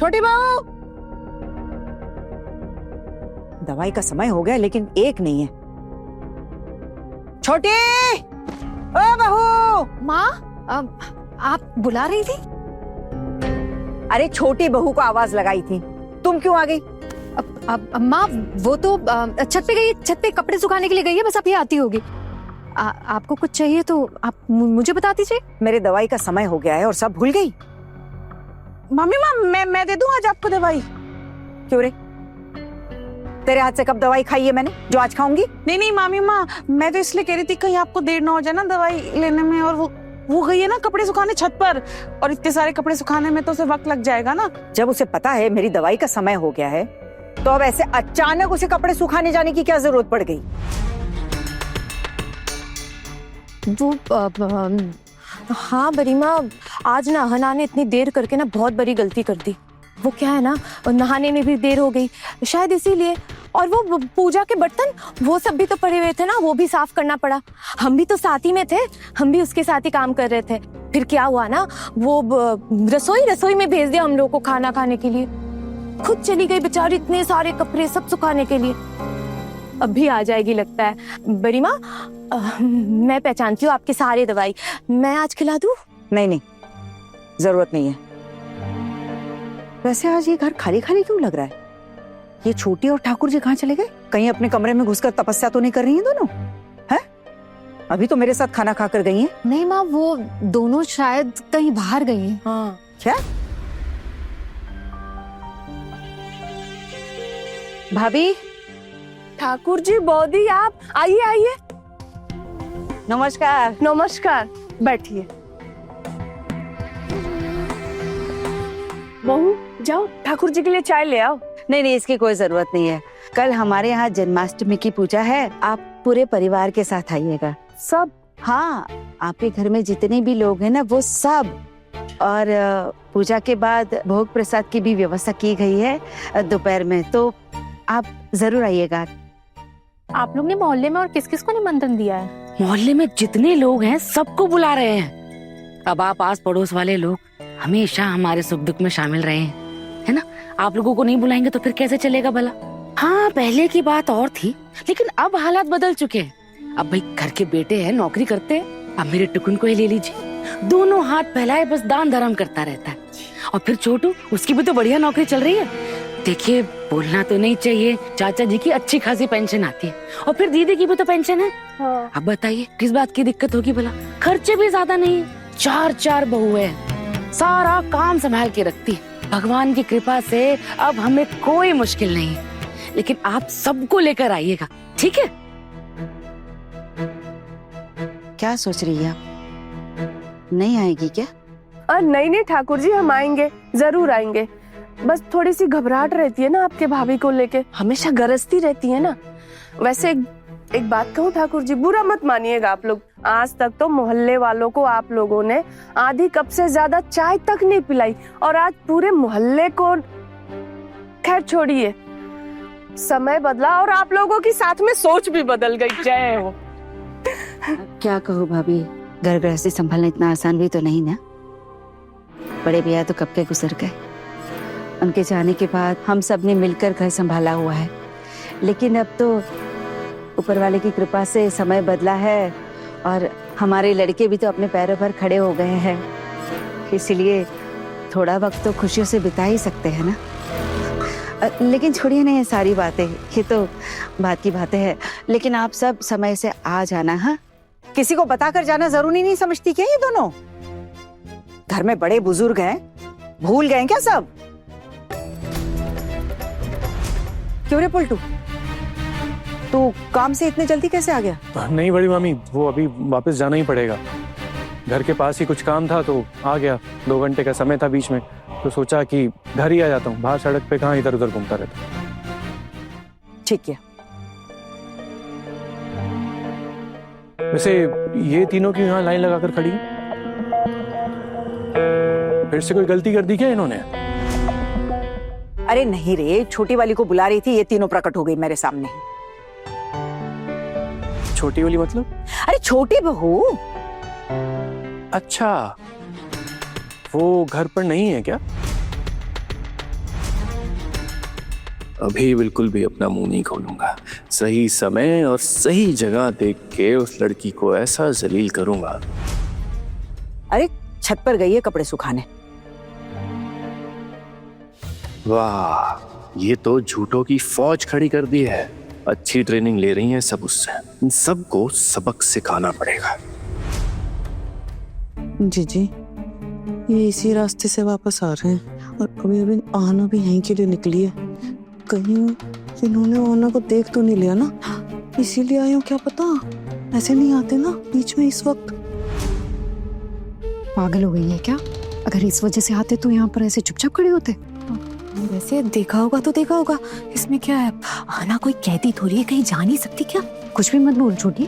छोटी बहू, दवाई का समय हो गया लेकिन एक नहीं है। छोटी, ओ बहू। माँ, आप बुला रही थी? अरे छोटी बहू को आवाज लगाई थी, तुम क्यों आ गई? माँ वो तो छत पे गई, छत पे कपड़े सुखाने के लिए गई है, बस अभी आती होगी। आपको कुछ चाहिए तो आप मुझे बता दीजिए। मेरे दवाई का समय हो गया है और सब भूल गई। मम्मी माँ मैं दे दूं आज आपको दवाई। क्यों रे, तेरे हाथ से कब दवाई खाई है मैंने जो आज खाऊंगी? नहीं मामी माँ, मैं तो इसलिए कह रही थी कहीं आपको देर ना हो जाए ना दवाई लेने में, और वो गई है ना कपड़े सुखाने छत पर, और इतने सारे कपड़े सुखाने में तो उसे वक्त लग जाएगा ना। जब उसे पता है मेरी दवाई का समय हो गया है तो अब ऐसे अचानक उसे कपड़े सुखाने जाने की क्या जरूरत पड़ गई? वो हाँ बरीमा, आज ना हना ने इतनी देर करके ना बहुत बड़ी गलती कर दी। वो क्या है ना, नहाने में भी देर हो गई शायद इसीलिए, और वो पूजा के बर्तन वो सब भी तो पड़े हुए थे ना, वो भी साफ करना पड़ा। हम भी तो साथ ही में थे, हम भी उसके साथ ही काम कर रहे थे। फिर क्या हुआ ना, वो रसोई में भेज दिया हम लोग को खाना खाने के लिए। खुद चली गई बेचारी, इतने सारे कपड़े सब सुखाने के लिए। अभी आ जाएगी लगता है। बड़ी माँ, मैं पहचानती हूँ आपके सारे दवाई, मैं आज खिला दूँ? नहीं, जरूरत नहीं है। वैसे आज ये घर खाली खाली क्यों लग रहा है? ये छोटी और ठाकुर जी कहाँ चले गए? कहीं अपने कमरे में घुसकर तपस्या तो नहीं कर रही हैं दोनों? हैं? अभी तो मेरे साथ खाना खाकर गई हैं। नहीं माँ, वो दोनों शायद कहीं बाहर गई हैं। हाँ। क्या? भाभी, ठाकुर जी, बौदी, आप आइए आइए। नमस्कार। नमस्कार, बैठिए। बहू जाओ ठाकुर जी के लिए चाय ले आओ। नहीं, इसकी कोई जरूरत नहीं है। कल हमारे यहाँ जन्माष्टमी की पूजा है, आप पूरे परिवार के साथ आइएगा। सब? हाँ, आपके घर में जितने भी लोग हैं ना वो सब। और पूजा के बाद भोग प्रसाद की भी व्यवस्था की गई है दोपहर में, तो आप जरूर आइएगा। आप लोग ने मोहल्ले में और किस किस को निमंत्रण दिया है? मोहल्ले में जितने लोग हैं सबको बुला रहे हैं। अब आप आस पड़ोस वाले लोग हमेशा हमारे सुख दुख में शामिल रहे हैं, है ना? आप लोगों को नहीं बुलाएंगे तो फिर कैसे चलेगा भला? हाँ, पहले की बात और थी, लेकिन अब हालात बदल चुके हैं। अब भाई घर के बेटे हैं, नौकरी करते हैं। अब मेरे टुकुन को ही ले लीजिए, दोनों हाथ फैलाए बस दान धर्म करता रहता है। और फिर छोटू, उसकी भी तो बढ़िया नौकरी चल रही है। देखिए, बोलना तो नहीं चाहिए, चाचा जी की अच्छी खासी पेंशन आती है, और फिर दीदी की भी तो पेंशन है। हाँ। अब बताइए किस बात की दिक्कत होगी भला? खर्चे भी ज्यादा नहीं है, 4 बहू है, सारा काम संभाल के रखती है। भगवान की कृपा से अब हमें कोई मुश्किल नहीं है। लेकिन आप सबको लेकर आइएगा, ठीक है? क्या सोच रही है आप? नहीं आएगी क्या? नहीं ठाकुर जी, हम आएंगे, जरूर आएंगे। बस थोड़ी सी घबराहट रहती है ना आपके भाभी को लेके, हमेशा गरजती रहती है ना। वैसे एक बात कहूँ ठाकुर जी, बुरा मत मानिएगा आप लोग, आज तक तो मोहल्ले वालों को आप लोगों ने आधी कप से ज्यादा चाय तक नहीं पिलाई, और आज पूरे मोहल्ले को। खैर छोड़िए, समय बदला और आप लोगों की साथ में सोच भी बदल गई। जय हो। क्या कहूँ भाभी, घर गृहस्थी संभालना इतना आसान भी तो नहीं ना। बड़े भैया तो कब के गुजर गए, उनके जाने के बाद हम सब ने मिलकर घर संभाला हुआ है। लेकिन अब तो ऊपर वाले की कृपा से समय बदला है, और हमारे लड़के भी तो अपने पैरों पर खड़े हो गए हैं, इसलिए थोड़ा वक्त तो खुशियों से बिता ही सकते हैं ना। लेकिन छोड़िए ना ये सारी बातें, ये तो बात की बातें हैं। लेकिन आप सब समय से आ जाना। हाँ, किसी को बताकर जाना जरूरी नहीं समझती क्या ये दोनों? घर में बड़े बुजुर्ग हैं, भूल गए क्या सब? क्यों रे पलटू, तू काम से इतने जल्दी कैसे आ गया? नहीं बड़ी मामी, वो अभी वापस जाना ही पड़ेगा। घर के पास ही कुछ काम था तो आ गया। 2 घंटे का समय था बीच में, तो सोचा कि घर ही आ जाता हूँ, बाहर सड़क पे कहाँ इधर उधर घूमता रहता। ठीक है। वैसे ये तीनों क्यों यहाँ लाइन लगाकर खड़ी हैं? फिर से कोई गलती कर दी क्या इन्होंने? अरे नहीं रे, छोटी वाली को बुला रही थी, ये तीनों प्रकट हो गई मेरे सामने। छोटी वाली मतलब? अरे छोटी बहू। अच्छा, वो घर पर नहीं है क्या? अभी बिल्कुल भी अपना मुंह नहीं खोलूंगा। सही समय और सही जगह देख के उस लड़की को ऐसा जलील करूंगा। अरे छत पर गई है कपड़े सुखाने। वाह, ये तो झूठों की फौज खड़ी कर दी है। अच्छी ट्रेनिंग ले रही हैं सब उससे। इन सबको सबक सिखाना पड़ेगा। जीजी, ये इसी रास्ते से वापस आ रहे हैं और अभी अभी आना भी यहीं के लिए निकली है। कहीं इन्होंने आना को देख तो नहीं लिया ना, इसीलिए आई हूँ। क्या पता ऐसे नहीं आते ना बीच में इस वक्त। पागल हो गई है क्या? अगर इस वजह से आते तो यहाँ पर ऐसे चुपचाप खड़े होते। वैसे देखा होगा तो देखा होगा, इसमें क्या है? आना कोई कहती थोड़ी है, कहीं जा नहीं सकती क्या? कुछ भी मत बोल छोटी,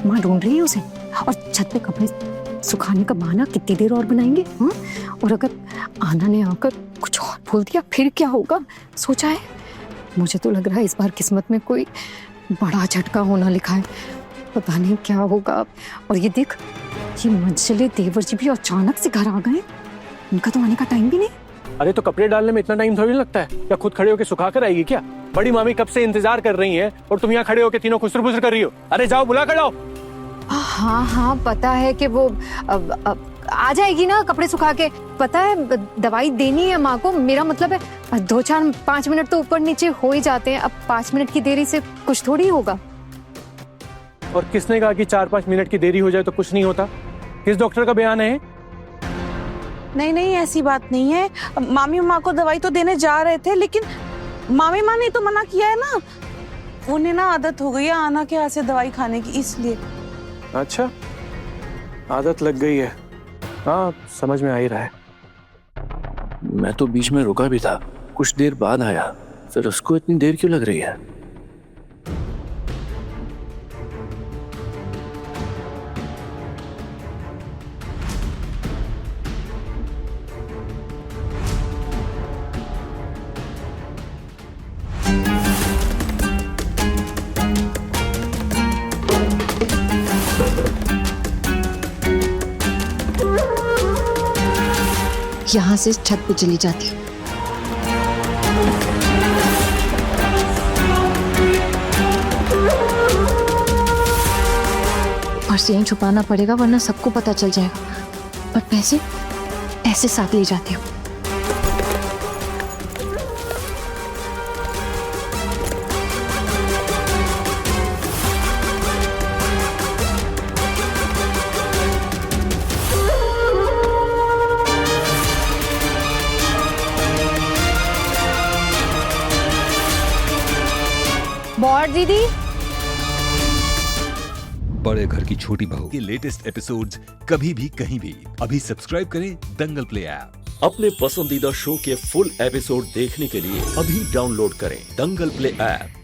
माँ ढूंढ रही है उसे। और छत पे कपड़े सुखाने का बहाना कितनी देर और बनाएंगे? हाँ? और अगर आना ने आकर कुछ और बोल दिया फिर क्या होगा? सोचा है? मुझे तो लग रहा है इस बार किस्मत में कोई बड़ा झटका होना लिखा है। पता नहीं क्या होगा। और ये देख, ये मंजिले देवर जी भी अचानक से घर आ गए। उनका तो आने का टाइम भी नहीं। अरे तो कपड़े डालने में इतना टाइम थोड़ी लगता है, क्या खुद खड़े होकर सुखा कर आएगी क्या? बड़ी मामी कब से इंतजार कर रही हैं और तुम यहाँ खड़े होकर तीनों खुसर फुसर कर रही हो। अरे जाओ बुला कर लाओ। हाँ हाँ पता है कि वो अब आ जाएगी ना कपड़े सुखा के। पता है दवाई देनी है माँ को। मेरा मतलब है 2-4-5 मिनट तो ऊपर नीचे हो ही जाते हैं। अब 5 मिनट की देरी से कुछ थोड़ी होगा। और किसने कहा कि 4-5 मिनट की देरी हो जाए तो कुछ नहीं होता? किस डॉक्टर का बयान है? नहीं नहीं, ऐसी बात नहीं है। मामी माँ को दवाई तो देने जा रहे थे, लेकिन मामी माँ ने तो मना किया है ना। उन्हें ना आदत हो गई है आना के यहाँ से दवाई खाने की, इसलिए। अच्छा, आदत लग गई है। हाँ, समझ में आ ही रहा है। मैं तो बीच में रुका भी था, कुछ देर बाद आया, फिर उसको इतनी देर क्यों लग रही है? यहाँ से छत पे चली जाती। पर्स यहीं छुपाना पड़ेगा वरना सबको पता चल जाएगा। पर पैसे ऐसे साथ ले जाती हूँ। बॉड दीदी, बड़े घर की छोटी बहू के लेटेस्ट एपिसोड्स कभी भी कहीं भी अभी सब्सक्राइब करें दंगल प्ले ऐप। अपने पसंदीदा शो के फुल एपिसोड देखने के लिए अभी डाउनलोड करें दंगल प्ले ऐप।